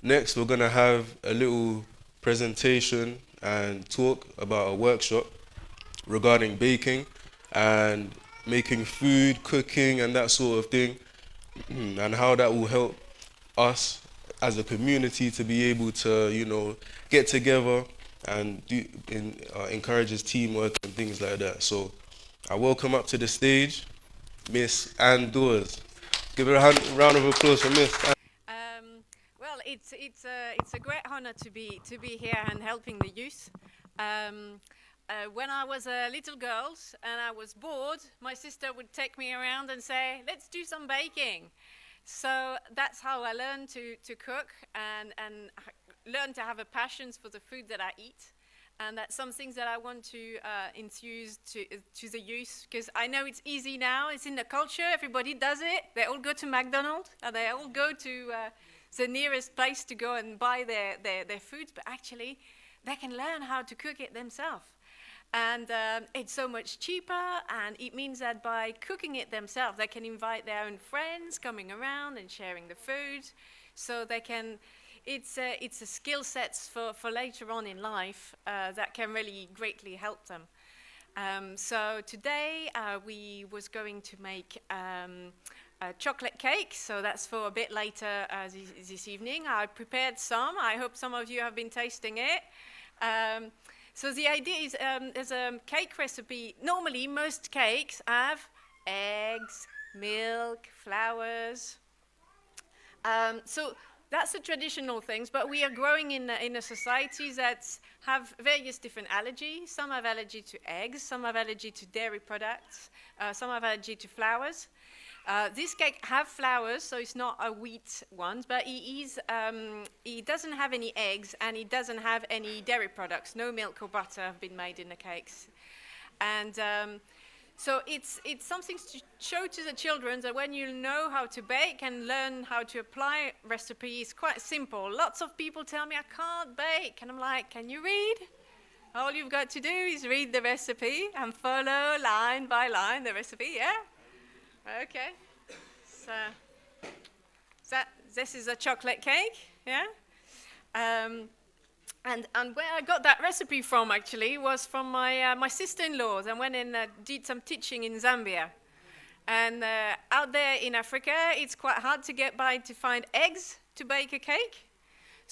Next, we're gonna have a little presentation and talk about a workshop regarding baking and making food, cooking, and that sort of thing, and how that will help us as a community to be able to, get together and encourages teamwork and things like that. So I welcome up to the stage Miss Ann Dawes. Give her a round of applause for Miss Ann. Well, it's a great honor to be here and helping the youth. When I was a little girl and I was bored, my sister would take me around and say, "Let's do some baking." So that's how I learned to cook and learn to have a passion for the food that I eat. And that's some things that I want to infuse to the youth, because I know it's easy now. It's in the culture. Everybody does it. They all go to McDonald's, and they all go to the nearest place to go and buy their foods. But actually, they can learn how to cook it themselves. And it's so much cheaper, and it means that by cooking it themselves, they can invite their own friends coming around and sharing the food. So they can, it's a skill sets for later on in life that can really greatly help them. So today we was going to make a chocolate cake, so that's for a bit later this evening. I prepared some. I hope some of you have been tasting it. So the idea is there's a cake recipe. Normally, most cakes have eggs, milk, flowers. So that's the traditional things, but we are growing in a society that have various different allergies. Some have allergy to eggs, some have allergy to dairy products, some have allergy to flowers. This cake have flowers, so it's not a wheat one, but he doesn't have any eggs and he doesn't have any dairy products. No milk or butter have been made in the cakes. And so it's something to show to the children that when you know how to bake and learn how to apply recipes, it's quite simple. Lots of people tell me, "I can't bake." And I'm like, "Can you read?" All you've got to do is read the recipe and follow line by line the recipe, yeah? Okay, so this is a chocolate cake, yeah? And where I got that recipe from actually was from my sister-in-law. I went and did some teaching in Zambia. And out there in Africa, it's quite hard to get by to find eggs to bake a cake.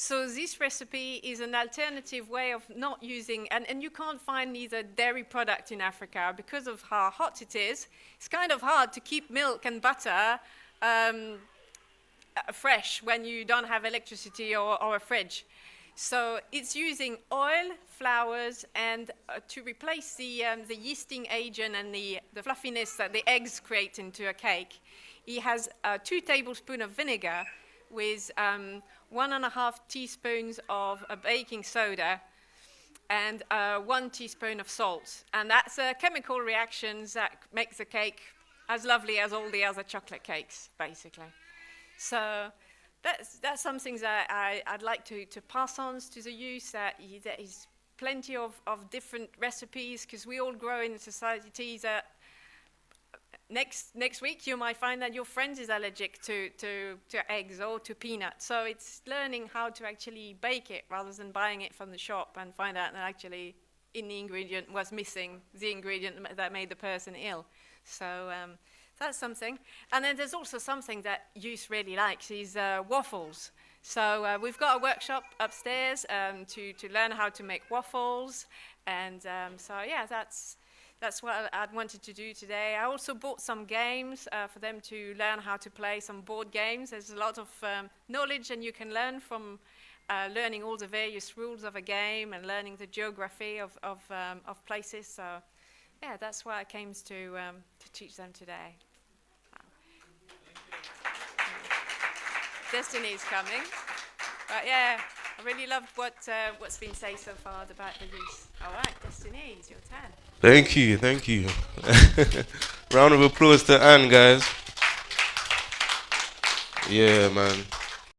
So this recipe is an alternative way of not using, and you can't find either dairy product in Africa because of how hot it is. It's kind of hard to keep milk and butter fresh when you don't have electricity or a fridge. So it's using oil, flours, and to replace the yeasting agent and the fluffiness that the eggs create into a cake. He has 2 tablespoons of vinegar with 1.5 teaspoons of baking soda and 1 teaspoon of salt. And that's a chemical reaction that makes the cake as lovely as all the other chocolate cakes, basically. So that's something that I'd like to pass on to the youth, that there is plenty of different recipes, because we all grow in a society that next week you might find that your friend is allergic to eggs or to peanuts. So it's learning how to actually bake it rather than buying it from the shop and find out that actually in the ingredient was missing the ingredient that made the person ill. So that's something. And then there's also something that youth really likes is waffles. So we've got a workshop upstairs to learn how to make waffles. And so yeah, that's what I wanted to do today. I also bought some games for them to learn how to play some board games. There's a lot of knowledge and you can learn from learning all the various rules of a game and learning the geography of places. So yeah, that's why I came to teach them today. Destiny is coming. But yeah, I really loved what's been said so far about the youth. All right, Destiny, it's your turn. Thank you, thank you. Round of applause to Anne, guys. Yeah, man.